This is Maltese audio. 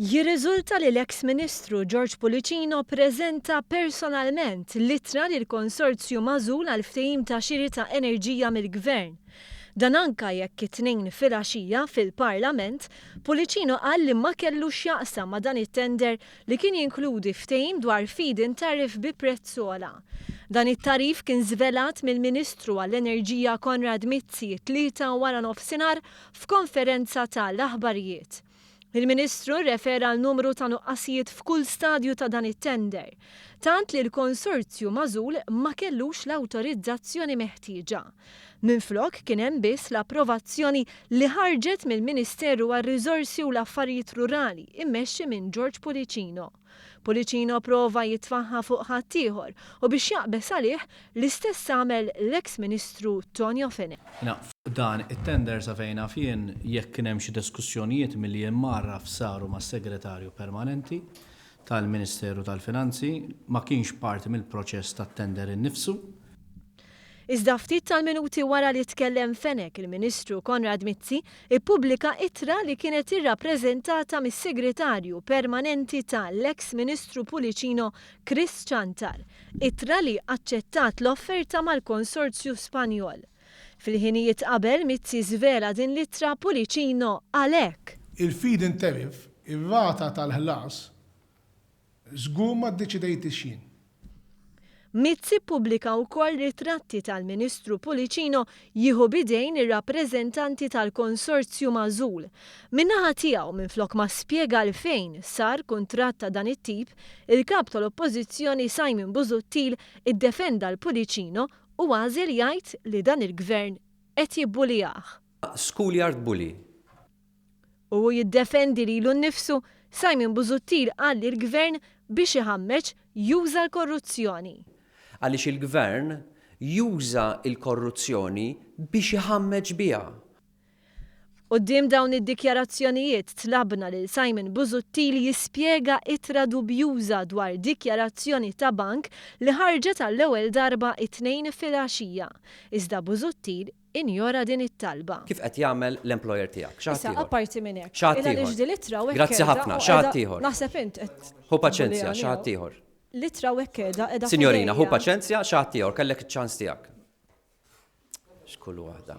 Jirriżulta li l-eks Ministru Gorg Pullicino ppreżenta personalment littra lil konsorzju magħżul għal ftehim ta' xiri ta' enerġija mill-Gvern. Dan anke jekk it-tnejn filgħaxija fil-Parlament, Pullicino qal li ma kellux jaqsam ma' dan it-tender li kien jinkludi ftehim dwar feed-in tariff bi prezz ogħla. Dan it-tarif kien żvelat mill-Ministru għall-Enerġija Konrad Mizzi tlieta wara nofsinhar f'konferenza tal-aħbarijiet. Il-Ministru refera għal numru ta' nuqqasijiet f'kull stadju ta' dan it-tender, tant li l-konsorzju magħżul ma kellux l-awtorizzazzjoni meħtieġa. Minflok kien hemm biss l-approvazzjoni li ħarġet mill-Ministeru għar-Riżorsi u l-Affarijiet Rurali immexxi minn Gorg Pullicino. Pullicino prova jitfaħħa fuq ħaddieħor u biex jaqbes għalih l-istess għamel l-eks Ministru Tonio Fene. Dan it-tender sa fejna fien jekk kien hemm xi diskussjonijiet milli immarraf saru mas-Segretarju Permanenti tal-Ministeru tal-Finanzi ma kienx parti mill-proċess tat-tender innifsu. Iżda ftit tal-minuti wara li tkellem Fenek il-Ministru Konrad Mizzi ippubblika ittra li kienet irrappreżentata mis-Segretarju Permanenti tal-eks Ministru Pullicino Chris Chantar, ittra li aċċettat l-offerta mal-Konsorzju Spanjol. Fil-ħinijiet qabel Mizzi żvela din l-ittra Pullicino għalhekk. Il-feed-in tariff, ir-rata tal-ħlas, żgur ma ddeċidejt ixjien. Mizzi pubblika wkoll ritratti tal-Ministru Pullicino jieħu bidejn ir-rappreżentanti tal-konsorzju magħżul. Min-naħa tiegħu minflok ma spjega għalfejn sar kuntratt ta' dan it-tip, il-kap tal-Oppożizzjoni Busuttil iddefenda l-Pullicino u għażel jgħid li dan il-Gvern qed jibbulijah. Schoolyard bully. U jiddefendi lilu nnifsu Busuttil qal li l-Gvern biex iħammeġ juża l-korruzzjoni. Għaliex il-Gvern juża l-korruzzjoni biex iħammeġ biha. Quddiem dawn id-dikjarazzjonijiet tlabna lil Busuttil jispjega ittra dubjuża dwar dikjarazzjoni ta' bank li ħarġet għall-ewwel darba it-tnejn filgħaxija. Iżda Busuttil injora din it-talba. Kif qed jagħmel l-employer tiegħek? Issa apparti minn hekk. X'ħadd Grazzi ħafna, x'ħadd ieħor. Naħseb int qed. Hu paċenzja, x'ħadd ieħor. Litra hekk qiegħda. Sinjorina, hu paċenzja, x'ħadd ieħor kellek iċ-ċans tiegħek. X'kull waħda.